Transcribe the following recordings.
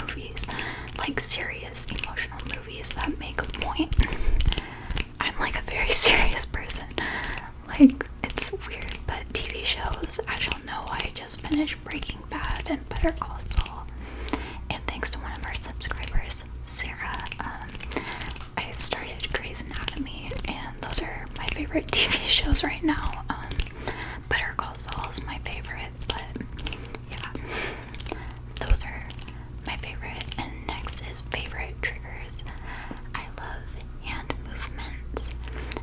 movies, like serious emotional movies that make a point. I'm like a very serious person. Like, it's weird, but TV shows, as you'll know, I just finished Breaking Bad and Better Call Saul. And thanks to one of our subscribers, Sarah, I started Grey's Anatomy, and those are my favorite TV shows right now. Better Call Saul is my favorite, but yeah, those are my favorite. And next is favorite triggers. I love hand movements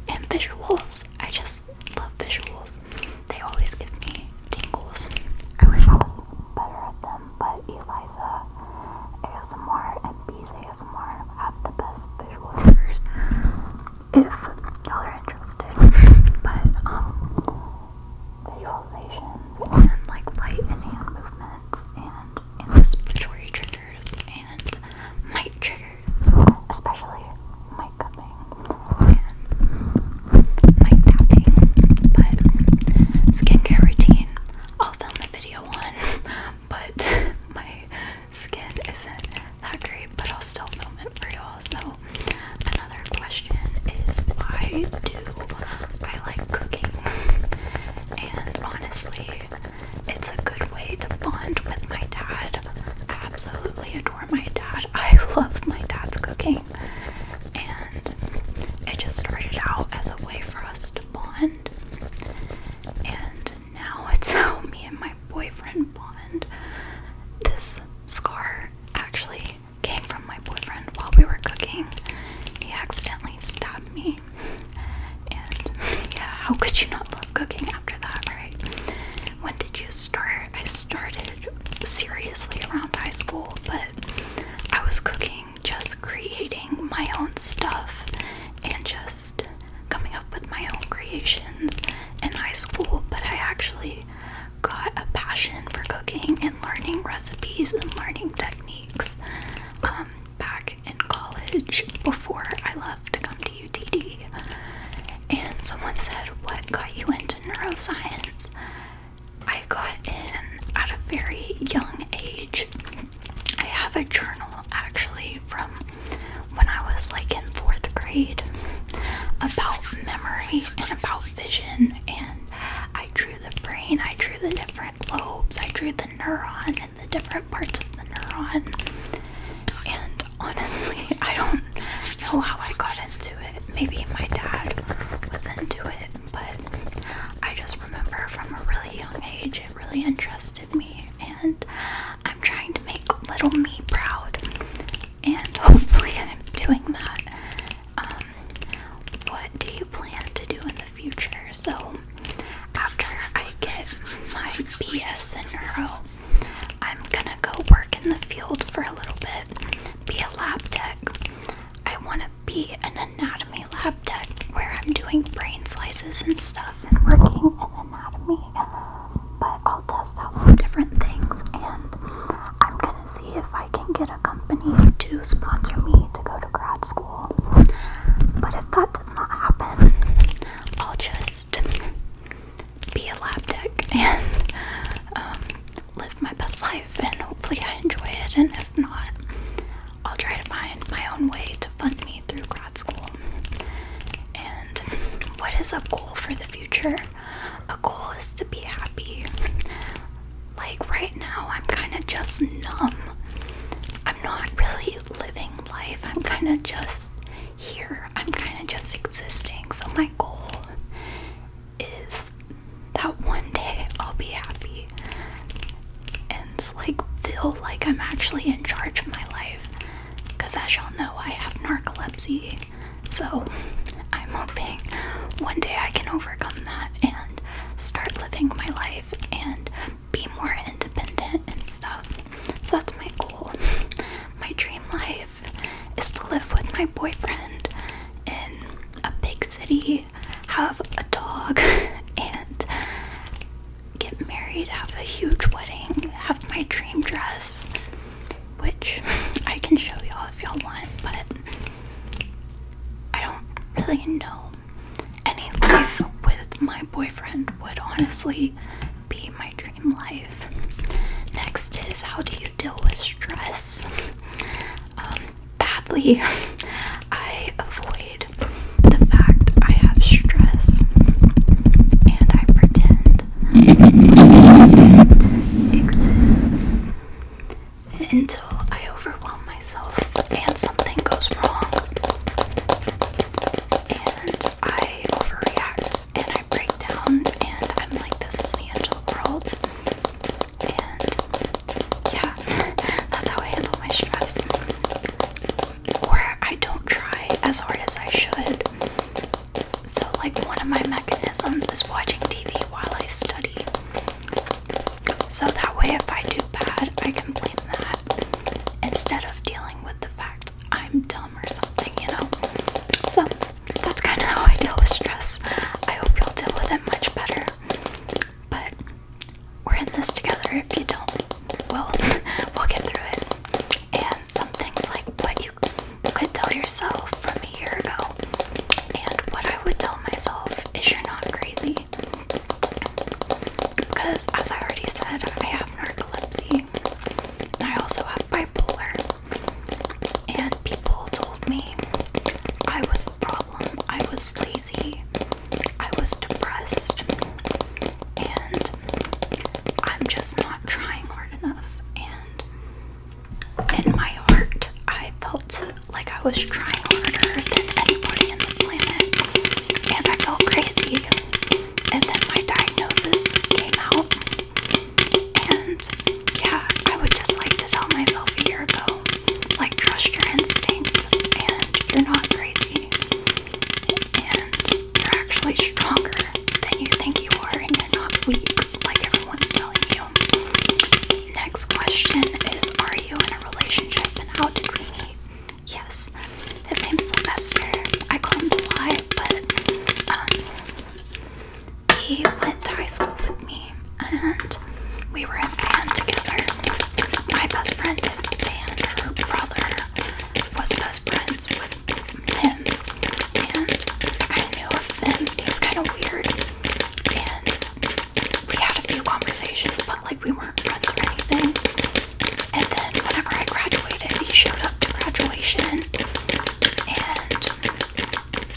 and visuals. I just love visuals. They always give me tingles. I wish I was better at them, but Eliza ASMR and B's ASMR have the best visual triggers, if y'all are interested. But visualizations and like light and hand movements and anticipatory triggers and mic triggers, especially mic cupping and mic tapping. But skincare routine, I'll film a video on, but my skin isn't that great, but I'll still film it for y'all. So another question is, why do I like cooking? And honestly, it's a good way to bond with my dad. I absolutely adore my dad. I love my dad's cooking, and it just started out as a way for us to bond, and now it's how me and my boyfriend bond. This scar actually came from my boyfriend while we were cooking. He accidentally stabbed me, and yeah, how could you not love cooking after that, right? When did you start? I started seriously around high school, but I was cooking, just creating my own stuff and just coming up with my own creations in high school. But I actually got a passion for cooking and learning recipes and learning techniques back in college before I left to come to UTD. And someone said, what got you into neuroscience? I got in at a very young age. I have a journal actually from when I was like in 4th grade about memory and about vision, and I drew the brain, I drew the different lobes, I drew the neuron and the different parts of the neuron. And honestly, I don't know how I got into it. Maybe my dad was into it, but I just remember from a really young age it really interested me, and I'm trying to make little me proud, and hopefully I'm doing that. What do you plan to do in the future? So after I get my BS in neuro, I'm gonna go work in the field for a little bit, be a lab tech. I want to be an anatomy lab tech where I'm doing brain slices and stuff and working in anatomy, but I'll test out some different things, and I'm gonna see if I can get a company to sponsor me to go to grad school. But if that does not happen, I'll just be a lab tech and live my best life, and hopefully I enjoy it. And if not, I'll try to find my own way to fund me through grad school. And what is a goal for the future? A goal is to be happy. Like right now, I'm kind of just numb. I'm not really living life. I'm kind of just here. I'm kind of just existing. So my goal is that one day I'll be happy and like feel like I'm actually in charge of my life. Because as y'all know, I have narcolepsy. So I'm hoping one day I can overcome that and start living my life and be more independent and stuff. So that's my goal. My dream life is to live with my boyfriend in a big city, have a dog, and get married, have a huge wedding, have my dream dress, which I can show y'all if y'all want, but I don't really know. Any life with my boyfriend would honestly be my dream life. Next is, how do you deal with stress? basically, I avoid the fact I have stress, and I pretend it doesn't exist until I overwhelm myself and something goes wrong, and I overreact and I break down and I'm like, this is the end of the world. And yeah, that's how I handle my stress. Or I don't try as hard as I should. So like one of my mechanisms is watching TV while I study. So that way if I do bad, I can blame that instead of dealing with the fact I'm dumb or something, you know? So that's kind of how I deal with stress. I hope you'll deal with it much better. But we're in this together. If you don't, we'll get through it. And some things like what you could tell yourself from a year ago, and what I would tell myself is you're not crazy. Because as I already said, I have narcolepsy, and I also have bipolar. And people told me I was the problem, I was lazy, I was depressed, and I'm just not trying hard enough. And in my heart, I felt like I was trying harder than anybody in the planet, and I felt crazy. And then my diagnosis came out, and yeah, I would just like to tell myself a year ago, like, trust your instinct, and you're not crazy, and you're actually stronger than you think you are, and you're not weak like everyone's telling you. Next question is, are you in a relationship, and how did we meet? Yes, his name's Sylvester. I call him Sly, but he went to high school with me, and we were in band together. My best friend in the band, her brother, was best friends with him, and I kind of knew of him. He was kind of weird, and we had a few conversations, but like we weren't friends or anything. And then whenever I graduated, he showed up to graduation, and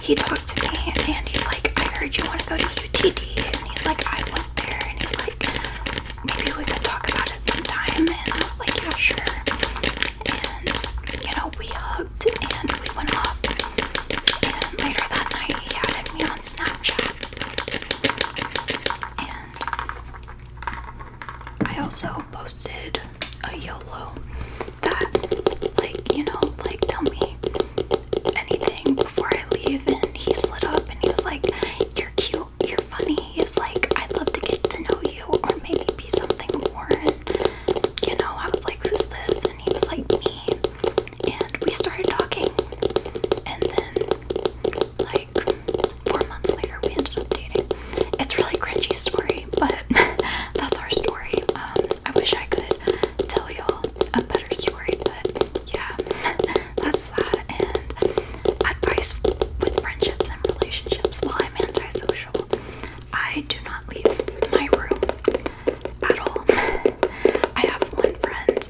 he talked to me, and he's like, I heard you want to go to UTD, and he's like, I went there, and he's like, maybe we could talk about it sometime. And I was like, yeah, sure. And you know, we hugged and we went off, and later that night he added me on Snapchat, and I also posted a YOLO that, like, you know, like, tell me anything before I leave. And he slid up and he was like, you're cute, you're funny. He's like, I'd love to get to know you, or maybe be something more. And you know, I was like, who's this? And he was like, me. And we started talking, and then like 4 months later we ended up dating. It's a really cringy story, but that's our story. I wish I could tell y'all a better story, but yeah, that's that. And advice with friendships and relationships: while I'm antisocial, I do not leave my room at all. I have one friend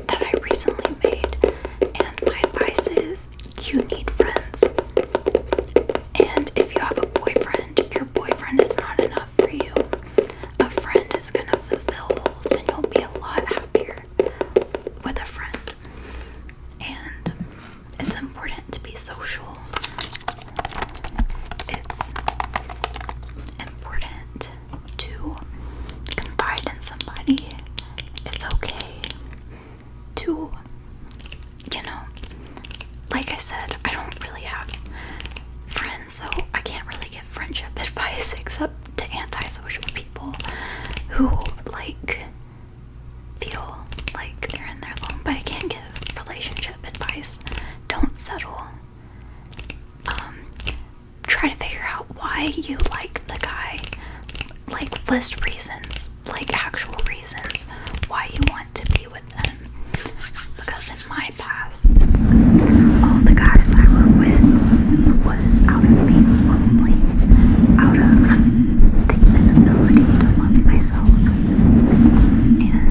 that I recently made, and my advice is, you need friends. And if you have a boyfriend, your boyfriend is not enough for you. A friend is gonna fulfill holes, and you'll be a lot happier with a friend. And it's important to be social. It's important to confide in somebody. It's okay to, you know, like I said, I don't really have friends, so I can't really give friendship advice except to antisocial people who like feel like they're in their zone. But I can't give relationship advice. Don't settle. Try to figure out why you like the guy. Like, list reasons, like actual reasons why you want to be with them. Because in my past, all the guys I were with was out of being lonely, out of the inability to love myself. And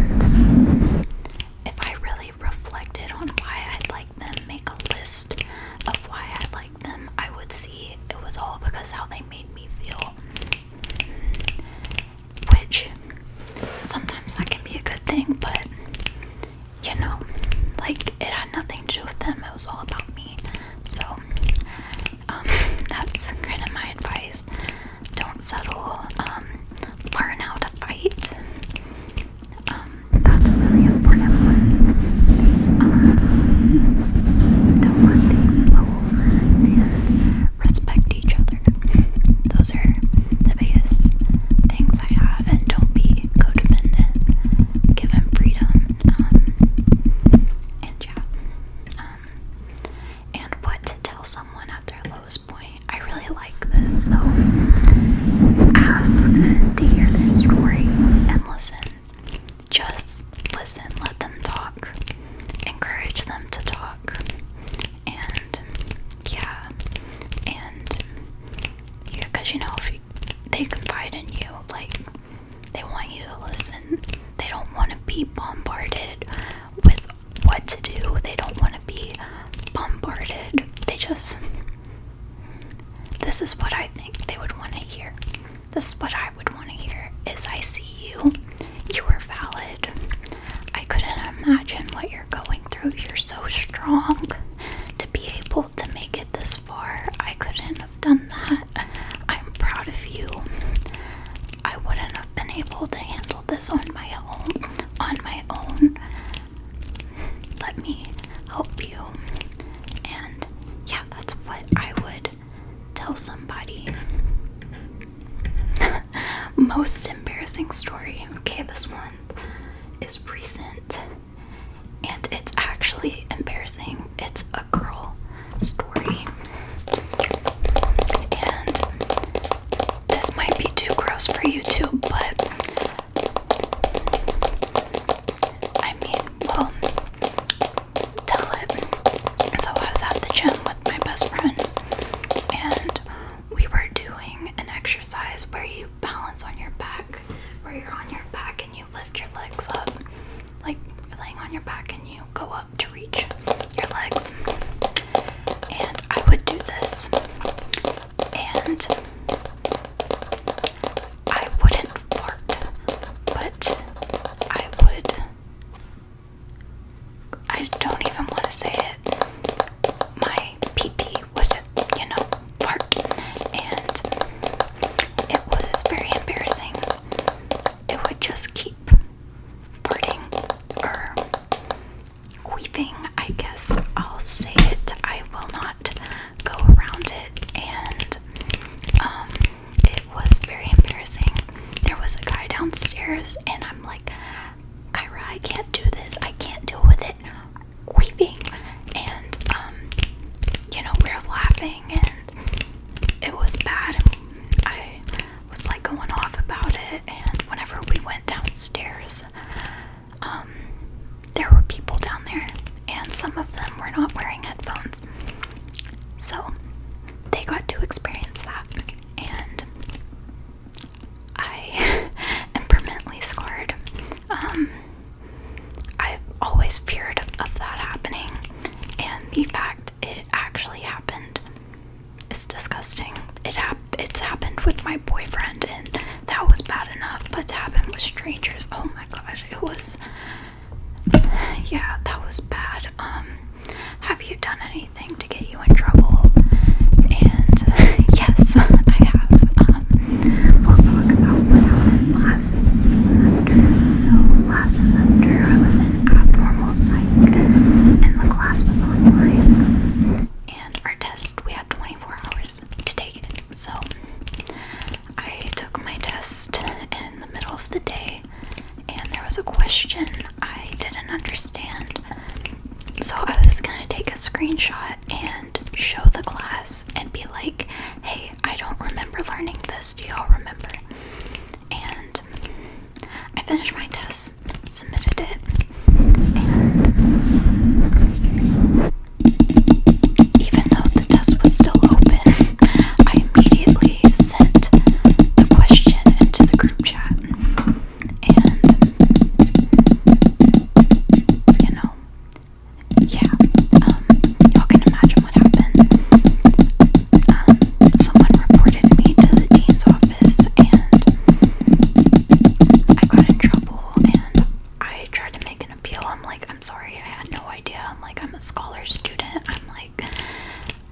if I really reflected on why I like them, make a list you know, if they confide in you, like, they want you to listen. They don't want to be bombarded with what to do. They don't want to be bombarded. This is what I think they would want to hear. This is what I would want to hear, is I see you. You are valid. I couldn't imagine what you're going through. You're so strong to be able to make it this far. I couldn't have done that. I'm proud of you. I wouldn't have been able to handle this on my own. Let me help you. And yeah, that's what I would tell somebody. Most embarrassing story. Okay, this one is recent. And it's actually embarrassing. It's a girl story. And this might be too gross for you too, but I mean, well, tell it. So I was at the gym with my best friend, and we were doing an exercise where you balance on your back, where you're on your back and you lift your legs up, like you're laying on your back and you go up to reach your legs. And I would do this, and I wouldn't fart, but I don't even want to say it. My PP would, fart, and it was very embarrassing. It would just keep farting, or queefing, I guess I'll say it. I will not go around it, and it was very embarrassing. There was a guy downstairs, and I'm like, Kyra, I can't do this. I can't deal with it. Queefing, and we were laughing, and it was bad. I was like going off about it, and whenever we went downstairs, there were people down there, and some of them were not wearing headphones, so they got to experience that, and I am permanently scarred. I've always feared of that happening, and the fact it actually happened is disgusting. It's happened with my boyfriend, and that was bad enough, but to happen with strangers, oh my gosh, yeah, that was bad. Have you done anything to get you in trouble? And yes, I have. We'll talk about what happened last semester. So last semester I was in abnormal psych, and the class was online, and our test, we had 24 hours to take it. So I took my test in the middle of the day, and there was a question I didn't understand. So I was gonna take a screenshot and show the class and be like, hey, I don't remember learning this. Do y'all remember? And I finished my test, submitted it, and even though the test was still open, I immediately sent the question into the group chat. And y'all can imagine what happened. Someone reported me to the dean's office, and I got in trouble, and I tried to make an appeal. I'm like, I'm sorry, I had no idea. I'm like, I'm a scholar student. I'm like,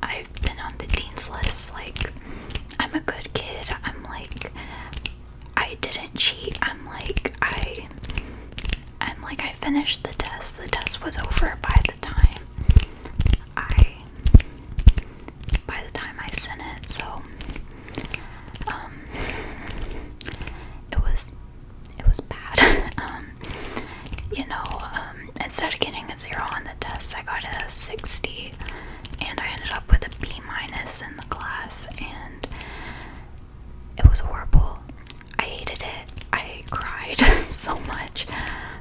I've been on the dean's list. Like, I'm a good kid. I'm like, I didn't cheat. I'm like, I finished the test. The test was over by the time I sent it. So it was bad. Instead of getting a 0 on the test, I got a 60, and I ended up with a B- in the class, and it was horrible. I hated it. I cried so much,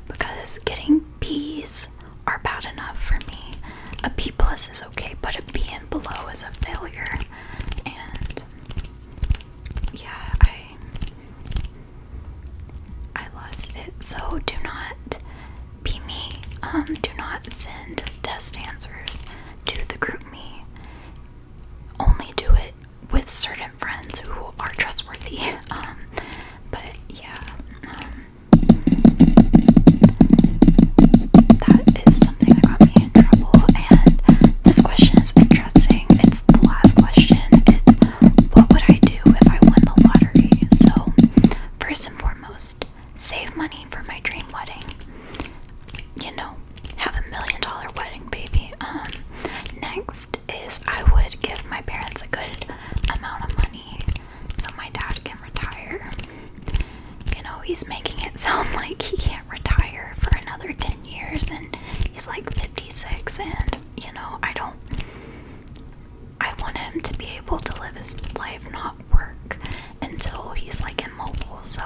because getting B's are bad enough for me. A B+ is okay, but a B and below is a failure, and trustworthy. But yeah, that is something that got me in trouble. And this question is interesting. It's the last question. It's, what would I do if I won the lottery? So, first and foremost, save money for my dream wedding. You know, have $1 million wedding, baby. Next is I would give my parents a good amount of money so my dad can retire. You know, he's making it sound like he can't retire for another 10 years and he's like 56, and you know, I want him to be able to live his life, not work until he's like immobile. So,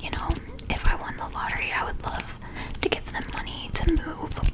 you know, if I won the lottery, I would love to give them money to move